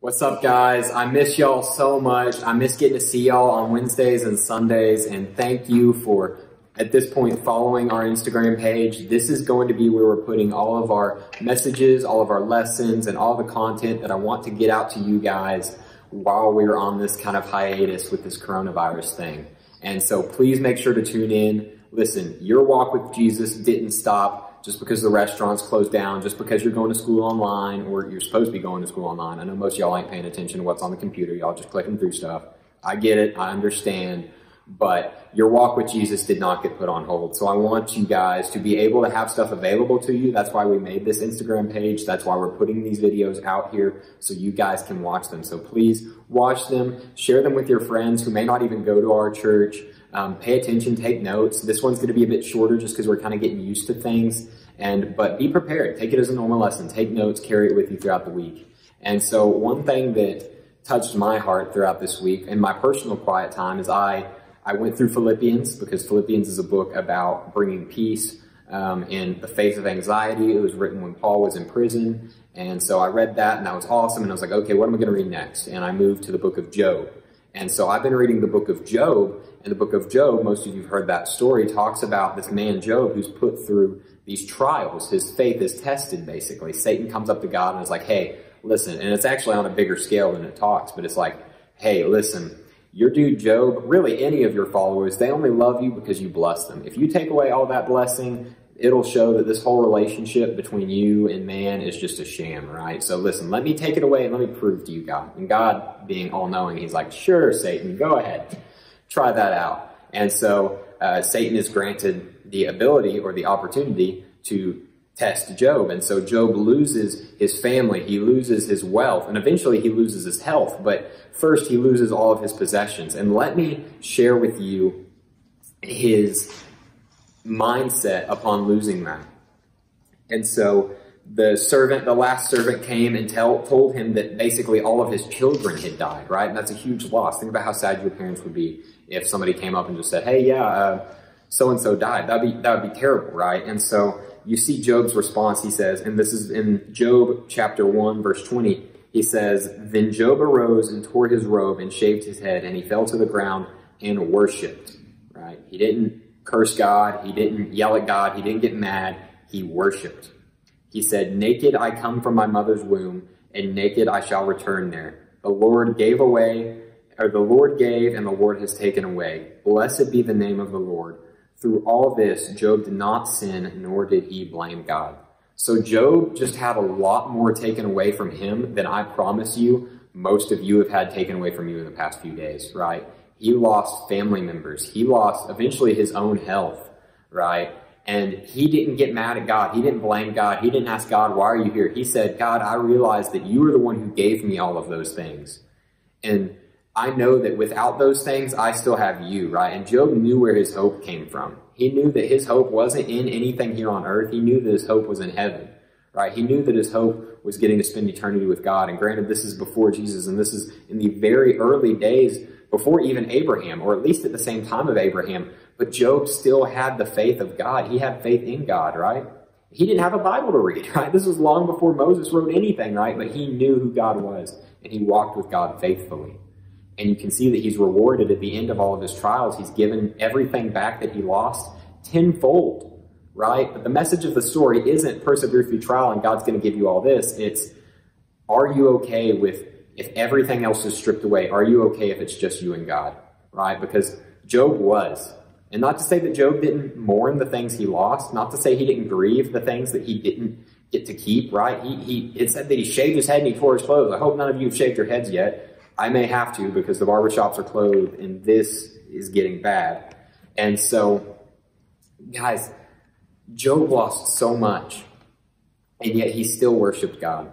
What's up, guys? I miss y'all so much. I miss getting to see y'all on Wednesdays and Sundays, and thank you for, at this point, following our Instagram page. This is going to be where we're putting all of our messages, all of our lessons, and all the content that I want to get out to you guys while we're on this kind of hiatus with this coronavirus thing. And so please make sure to tune in. Listen, your walk with Jesus didn't stop just because the restaurants closed down, just because you're going to school online, or you're supposed to be going to school online. I know most of y'all ain't paying attention to what's on the computer. Y'all just clicking through stuff. I get it. I understand. But your walk with Jesus did not get put on hold. So I want you guys to be able to have stuff available to you. That's why we made this Instagram page. That's why we're putting these videos out here so you guys can watch them. So please watch them, share them with your friends who may not even go to our church. Pay attention, take notes. This one's going to be a bit shorter just because we're kind of getting used to things. But be prepared. Take it as a normal lesson. Take notes, carry it with you throughout the week. And so one thing that touched my heart throughout this week in my personal quiet time is I went through Philippians, because Philippians is a book about bringing peace in the face of anxiety. It was written when Paul was in prison. And so I read that, and that was awesome. And I was like, okay, what am I going to read next? And I moved to the book of Job. And so I've been reading the book of Job. And the book of Job, most of you have heard that story, talks about this man Job who's put through these trials. His faith is tested, basically. Satan comes up to God and is like, hey, listen. And it's actually on a bigger scale than it talks, but it's like, hey, listen, your dude Job, really any of your followers, they only love you because you bless them. If you take away all that blessing, it'll show that this whole relationship between you and man is just a sham, right? So listen, let me take it away and let me prove to you, God. And God, being all-knowing, he's like, sure, Satan, go ahead. Try that out. And so Satan is granted the ability or the opportunity to test Job. And so Job loses his family, he loses his wealth, and eventually he loses his health. But first he loses all of his possessions. And let me share with you his mindset upon losing that. And so the last servant came and told him that basically all of his children had died, right? And that's a huge loss. Think about how sad your parents would be if somebody came up and just said, hey, yeah, so-and-so died. That would be terrible, right? And so you see Job's response. He says, and this is in Job chapter 1, verse 20, he says, then Job arose and tore his robe and shaved his head, and he fell to the ground and worshiped, right? He didn't curse God. He didn't yell at God. He didn't get mad. He worshiped. He said, naked I come from my mother's womb, and naked I shall return there. The Lord gave and the Lord has taken away. Blessed be the name of the Lord. Through all this, Job did not sin, nor did he blame God. So Job just had a lot more taken away from him than I promise you most of you have had taken away from you in the past few days, right? He lost family members. He lost eventually his own health, right? And he didn't get mad at God. He didn't blame God. He didn't ask God, why are you here? He said, God, I realize that you are the one who gave me all of those things. And I know that without those things, I still have you, right? And Job knew where his hope came from. He knew that his hope wasn't in anything here on earth. He knew that his hope was in heaven, right? He knew that his hope was getting to spend eternity with God. And granted, this is before Jesus, and this is in the very early days before even Abraham, or at least at the same time of Abraham. But Job still had the faith of God. He had faith in God, right? He didn't have a Bible to read, right? This was long before Moses wrote anything, right? But he knew who God was, and he walked with God faithfully. And you can see that he's rewarded at the end of all of his trials. He's given everything back that he lost tenfold, right? But the message of the story isn't persevere through trial and God's going to give you all this. It's, are you okay with, if everything else is stripped away, are you okay if it's just you and God, right? Because Job was. And not to say that Job didn't mourn the things he lost, not to say he didn't grieve the things that he didn't get to keep, right? It said that he shaved his head and he tore his clothes. I hope none of you have shaved your heads yet. I may have to because the barbershops are closed and this is getting bad. And so, guys, Job lost so much, and yet he still worshiped God.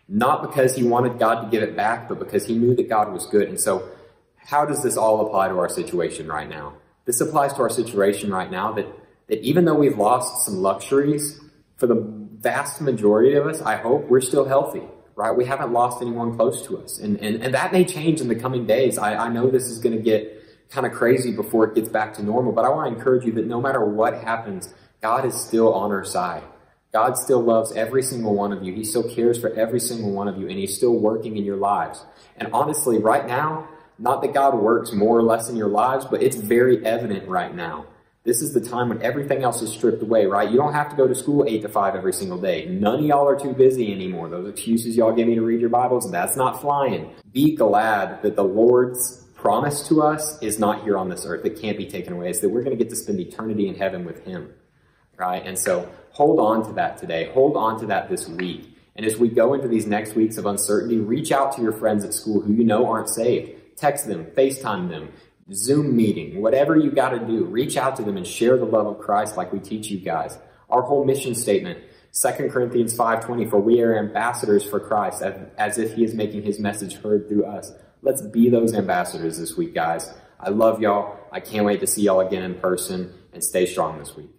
Not because he wanted God to give it back, but because he knew that God was good. And so how does this all apply to our situation right now? This applies to our situation right now that even though we've lost some luxuries, for the vast majority of us, I hope we're still healthy, right? We haven't lost anyone close to us. And that may change in the coming days. I know this is going to get kind of crazy before it gets back to normal, but I want to encourage you that no matter what happens, God is still on our side. God still loves every single one of you. He still cares for every single one of you, and he's still working in your lives. And honestly, right now, not that God works more or less in your lives, but it's very evident right now. This is the time when everything else is stripped away, right? You don't have to go to school 8 to 5 every single day. None of y'all are too busy anymore. Those excuses y'all give me to read your Bibles, that's not flying. Be glad that the Lord's promise to us is not here on this earth. It can't be taken away. It's that we're going to get to spend eternity in heaven with him, right? And so hold on to that today. Hold on to that this week. And as we go into these next weeks of uncertainty, reach out to your friends at school who you know aren't saved. Text them, FaceTime them, Zoom meeting, whatever you got to do. Reach out to them and share the love of Christ like we teach you guys. Our whole mission statement, 2 Corinthians 5:20, for we are ambassadors for Christ, as if he is making his message heard through us. Let's be those ambassadors this week, guys. I love y'all. I can't wait to see y'all again in person, and stay strong this week.